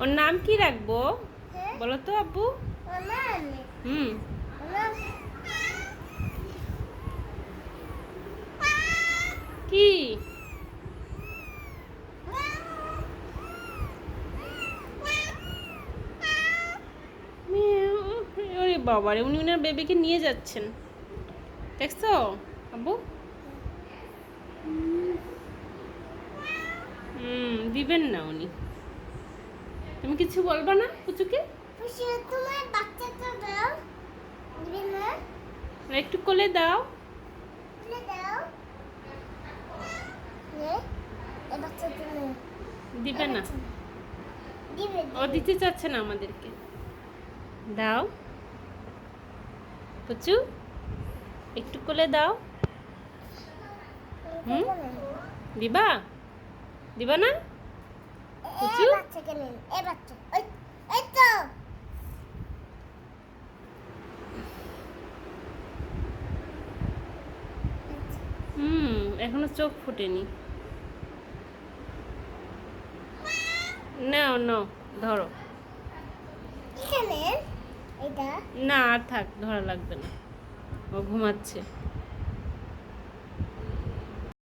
ওর নাম কি রাখবো বলো তো আব্বু? হুম কি মিয়াও। ওরে বাবা রে, উনি ওনার বেবিকে নিয়ে যাচ্ছেন, দেখছো আব্বু? দিবেন না উনি। তুমি কিছু বলবা না পুচুকে? তোমার বাচ্চাটা দাও, দিবে না? একটু কোলে দাও। তুলে দাও। এই বাচ্চাটা নেই। দিবে না, দিবে ও দিতে চাচ্ছে না আমাদেরকে। দাও পুচু, একটু কোলে দাও। হুম দিবা, দিবা না পুচু? এই বাচ্চাকে নিন, এই বাচ্চা, ওই এই তো। এখনো চোখ ফুটেনি। নাও নাও ধরো। এখানে এটা না আর থাক, ধরা লাগবে না, ও ঘুমাচ্ছে।